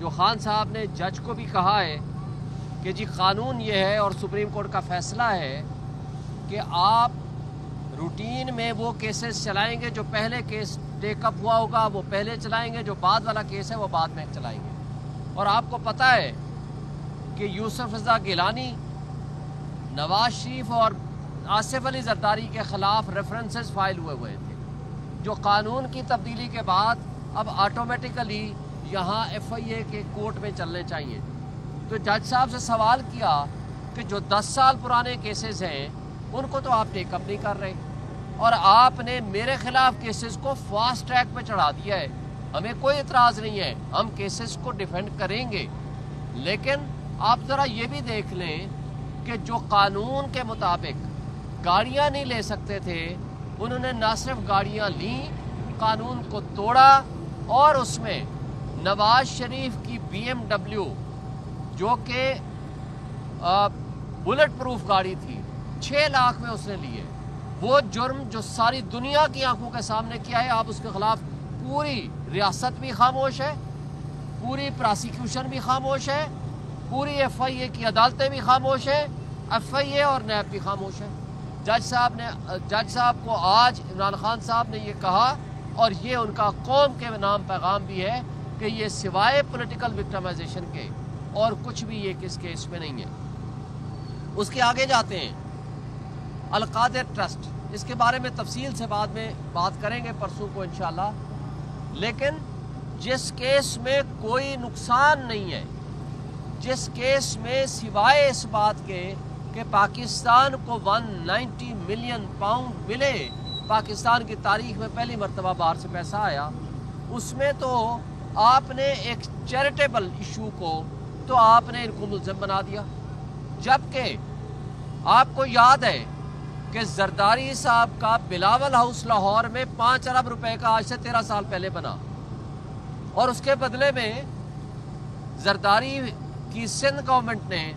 جو خان صاحب نے جج کو بھی کہا ہے کہ جی قانون یہ ہے اور سپریم کورٹ کا فیصلہ ہے کہ آپ روٹین میں وہ کیسز چلائیں گے، جو پہلے کیس ٹیک اپ ہوا ہوگا وہ پہلے چلائیں گے، جو بعد والا کیس ہے وہ بعد میں چلائیں گے۔ اور آپ کو پتہ ہے کہ یوسف رضا گیلانی، نواز شریف اور آصف علی زرداری کے خلاف ریفرنسز فائل ہوئے تھے، جو قانون کی تبدیلی کے بعد اب آٹومیٹیکلی یہاں ایف آئی اے کے کورٹ میں چلنے چاہیے۔ تو جج صاحب سے سوال کیا کہ جو 10 سال پرانے کیسز ہیں ان کو تو آپ ٹیک اپ نہیں کر رہے، اور آپ نے میرے خلاف کیسز کو فاسٹ ٹریک پہ چڑھا دیا ہے۔ ہمیں کوئی اعتراض نہیں ہے، ہم کیسز کو ڈیفینڈ کریں گے، لیکن آپ ذرا یہ بھی دیکھ لیں کہ جو قانون کے مطابق گاڑیاں نہیں لے سکتے تھے، انہوں نے نہ صرف گاڑیاں لیں، قانون کو توڑا، اور اس میں نواز شریف کی BMW جو کہ بلٹ پروف گاڑی تھی 6 لاکھ میں اس نے لیے۔ وہ جرم جو ساری دنیا کی آنکھوں کے سامنے کیا ہے، آپ اس کے خلاف پوری ریاست بھی خاموش ہے، پوری پراسیکیوشن بھی خاموش ہے، پوری ایف آئی اے کی عدالتیں بھی خاموش ہیں، ایف آئی اے اور نیب بھی خاموش ہے۔ جج صاحب کو آج عمران خان صاحب نے یہ کہا، اور یہ ان کا قوم کے نام پیغام بھی ہے کہ یہ سوائے پولیٹیکل وکٹمائزیشن کے اور کچھ بھی یہ کس کیس میں نہیں ہے۔ اس کے آگے جاتے ہیں القادر ٹرسٹ، اس کے بارے میں تفصیل سے بعد میں بات کریں گے پرسوں کو انشاءاللہ، لیکن جس کیس میں کوئی نقصان نہیں ہے، جس کیس میں سوائے اس بات کے کہ پاکستان کو 190 ملین پاؤنڈ ملے، پاکستان کی تاریخ میں پہلی مرتبہ باہر سے پیسہ آیا، اس میں تو آپ نے ایک چیریٹیبل ایشو کو تو آپ نے ان کو ملزم بنا دیا، جبکہ آپ کو یاد ہے کہ زرداری صاحب کا بلاول ہاؤس لاہور میں 5 ارب روپے کا آج سے 13 سال پہلے بنا، اور اس کے بدلے میں زرداری کی سندھ گورنمنٹ نے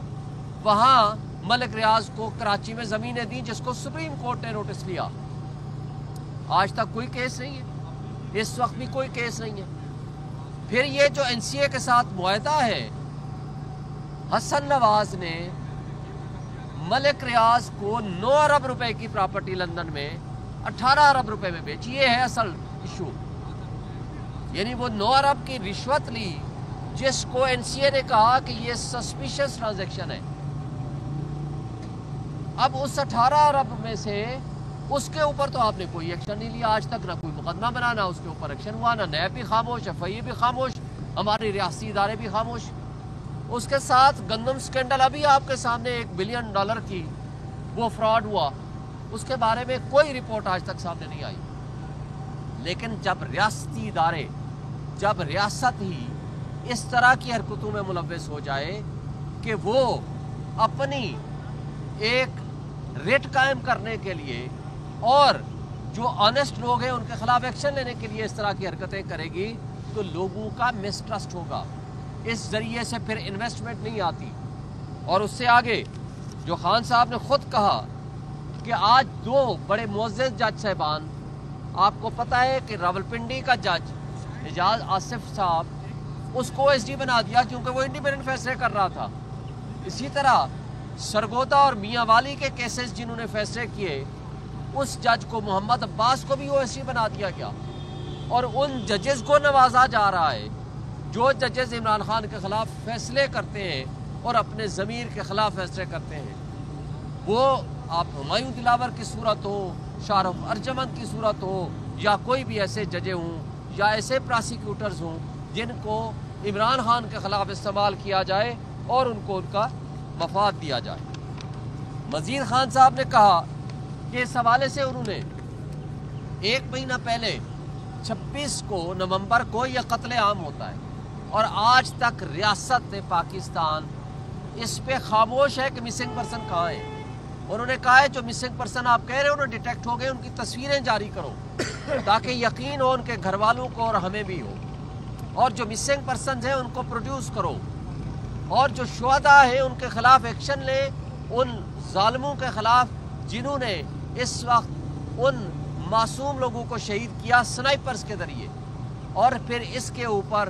وہاں ملک ریاض کو کراچی میں زمینیں دیں، جس کو سپریم کورٹ نے نوٹس لیا۔ آج تک کوئی کیس نہیں ہے، اس وقت بھی کوئی کیس نہیں ہے۔ پھر یہ جو این سی اے کے ساتھ معاہدہ ہے، حسن نواز نے ملک ریاض کو 9 ارب روپے کی پراپرٹی لندن میں 18 ارب روپے میں بیچی، یہ ہے اصل ایشو۔ یعنی وہ 9 ارب کی رشوت لی، جس کو این سی اے نے کہا کہ یہ سسپیشس ٹرانزیکشن ہے۔ اب اس 18 ارب میں سے اس کے اوپر تو آپ نے کوئی ایکشن نہیں لیا آج تک، نہ کوئی مقدمہ بنا، نہ اس کے اوپر ایکشن ہوا، نہ نیب بھی خاموش، ایف آئی اے بھی خاموش، ہمارے ریاستی ادارے بھی خاموش۔ اس کے ساتھ گندم سکینڈل ابھی آپ کے سامنے $1 بلین کی وہ فراڈ ہوا، اس کے بارے میں کوئی رپورٹ آج تک سامنے نہیں آئی۔ لیکن جب ریاستی ادارے، جب ریاست ہی اس طرح کی حرکتوں میں ملوث ہو جائے کہ وہ اپنی ایک ریٹ قائم کرنے کے لیے اور جو آنیسٹ لوگ ہیں ان کے خلاف ایکشن لینے کے لیے اس طرح کی حرکتیں کرے گی، تو لوگوں کا مسٹرسٹ ہوگا، اس ذریعے سے پھر انویسٹمنٹ نہیں آتی۔ اور اس سے آگے جو خان صاحب نے خود کہا کہ آج 2 بڑے معزز جج صاحبان، آپ کو پتہ ہے کہ راولپنڈی کا جج اعجاز آصف صاحب، اس کو ایس ڈی بنا دیا کیونکہ وہ انڈیپینڈنٹ فیصلے کر رہا تھا۔ اسی طرح سرگودا اور میاں والی کے کیسز جنہوں نے فیصلے کیے، اس جج کو محمد عباس کو بھی او ایس ڈی بنا دیا گیا، اور ان ججز کو نوازا جا رہا ہے جو ججز عمران خان کے خلاف فیصلے کرتے ہیں اور اپنے ضمیر کے خلاف فیصلے کرتے ہیں۔ وہ آپ ہمایوں دلاور کی صورت ہو، شاہ رخ ارجمند کی صورت ہو، یا کوئی بھی ایسے ججے ہوں یا ایسے پراسیکیوٹرز ہوں جن کو عمران خان کے خلاف استعمال کیا جائے اور ان کو ان کا مفاد دیا جائے۔ مزید خان صاحب نے کہا کہ اس حوالے سے انہوں نے 1 مہینہ پہلے 26 نومبر کو یہ قتل عام ہوتا ہے، اور آج تک ریاست پاکستان اس پہ خاموش ہے کہ مسنگ پرسن کہاں ہے۔ انہوں نے کہا ہے جو مسنگ پرسن آپ کہہ رہے ہیں انہوں نے ڈیٹیکٹ ہو گئے، ان کی تصویریں جاری کرو تاکہ یقین ہو ان کے گھر والوں کو اور ہمیں بھی ہو، اور جو مسنگ پرسنز ہیں ان کو پروڈیوس کرو، اور جو شہداء ہیں ان کے خلاف ایکشن لیں، ان ظالموں کے خلاف جنہوں نے اس وقت ان معصوم لوگوں کو شہید کیا سنائپرز کے ذریعے۔ اور پھر اس کے اوپر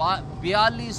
42